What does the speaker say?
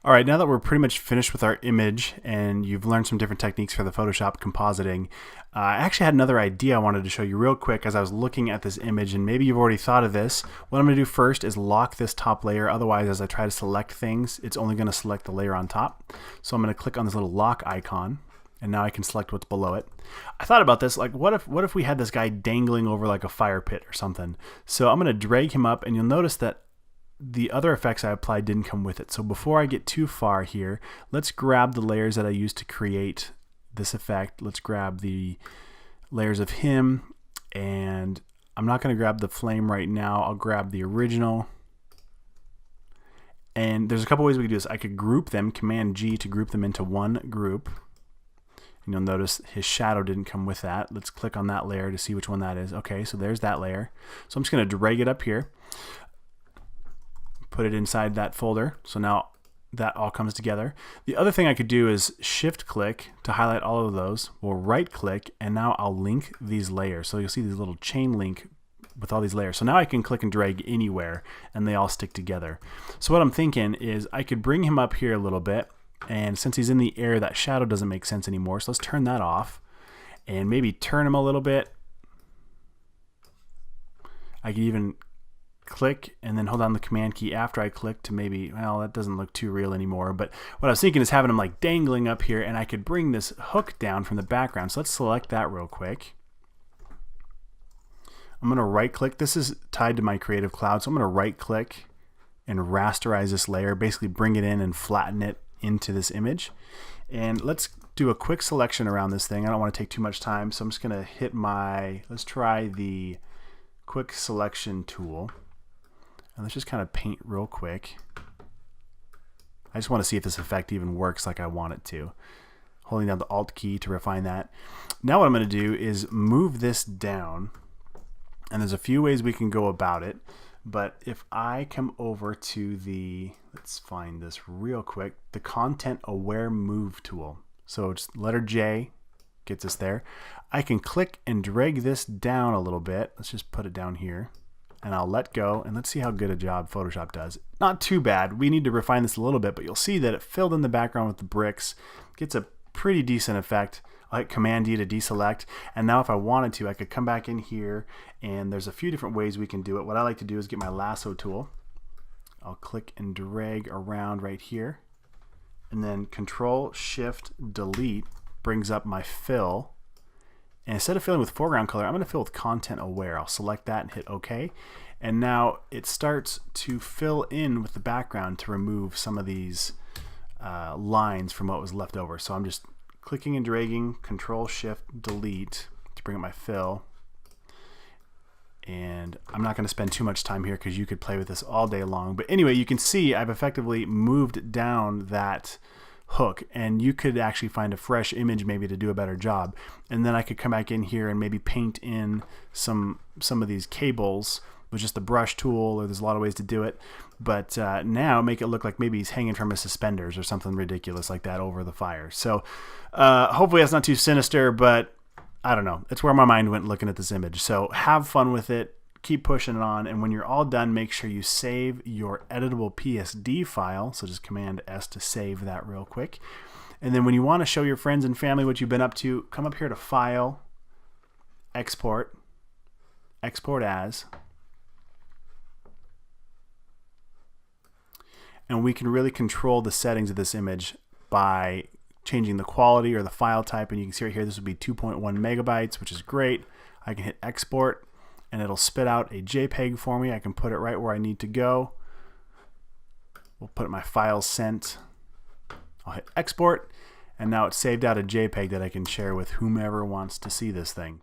All right, now that we're pretty much finished with our image and you've learned some different techniques for the Photoshop compositing, I actually had another idea I wanted to show you real quick as I was looking at this image, and maybe you've already thought of this. What I'm going to do first is lock this top layer. Otherwise, as I try to select things, it's only going to select the layer on top. So I'm going to click on this little lock icon, and now I can select what's below it. I thought about this, like what if we had this guy dangling over like a fire pit or something? So I'm going to drag him up, and you'll notice that the other effects I applied didn't come with it. So before I get too far here, let's grab the layers that I used to create this effect. Let's grab the layers of him, and I'm not going to grab the flame right now. I'll grab the original. And there's a couple ways we could do this. I could group them, Command G to group them into one group. And you'll notice his shadow didn't come with that. Let's click on that layer to see which one that is. Okay, so there's that layer. So I'm just going to drag it up here, put it inside that folder. So now that all comes together. The other thing I could do is shift click to highlight all of those. We'll right click, and now I'll link these layers. So you'll see these little chain link with all these layers. So now I can click and drag anywhere and they all stick together. So what I'm thinking is I could bring him up here a little bit, and since he's in the air, that shadow doesn't make sense anymore. So let's turn that off and maybe turn him a little bit. I could even click and then hold down the command key after I click to maybe, well, that doesn't look too real anymore. But what I was thinking is having him like dangling up here, and I could bring this hook down from the background. So let's select that real quick. I'm going to right click. This is tied to my Creative Cloud. So I'm going to right click and rasterize this layer, basically bring it in and flatten it into this image. And let's do a quick selection around this thing. I don't want to take too much time. So I'm just going to hit let's try the quick selection tool. And let's just kind of paint real quick. I just want to see if this effect even works like I want it to. Holding down the Alt key to refine that. Now what I'm going to do is move this down. And there's a few ways we can go about it. But if I come over to the, let's find this real quick, the Content Aware Move tool. So just letter J gets us there. I can click and drag this down a little bit. Let's just put it down here. And I'll let go, and let's see how good a job Photoshop does. Not too bad. We need to refine this a little bit, but you'll see that it filled in the background with the bricks. Gets a pretty decent effect. I'll hit Command D to deselect, and now if I wanted to, I could come back in here, and there's a few different ways we can do it. What I like to do is get my lasso tool. I'll click and drag around right here, and then Control Shift Delete brings up my fill. And instead of filling with foreground color, I'm going to fill with Content Aware. I'll select that and hit OK. And now it starts to fill in with the background to remove some of these lines from what was left over. So I'm just clicking and dragging, Control Shift Delete to bring up my fill. And I'm not going to spend too much time here because you could play with this all day long. But anyway, you can see I've effectively moved down that hook, and you could actually find a fresh image maybe to do a better job. And then I could come back in here and maybe paint in some of these cables with just the brush tool, or there's a lot of ways to do it. But now make it look like maybe he's hanging from his suspenders or something ridiculous like that over the fire. So hopefully that's not too sinister, but I don't know. It's where my mind went looking at this image. So have fun with it. Keep pushing it on, and when you're all done, make sure you save your editable PSD file. So just Command S to save that real quick. And then when you want to show your friends and family what you've been up to, come up here to File, Export, Export As. And we can really control the settings of this image by changing the quality or the file type. And you can see right here, this would be 2.1 megabytes, which is great. I can hit Export, and it'll spit out a JPEG for me. I can put it right where I need to go. We'll put my files sent. I'll hit export, and now it's saved out a JPEG that I can share with whomever wants to see this thing.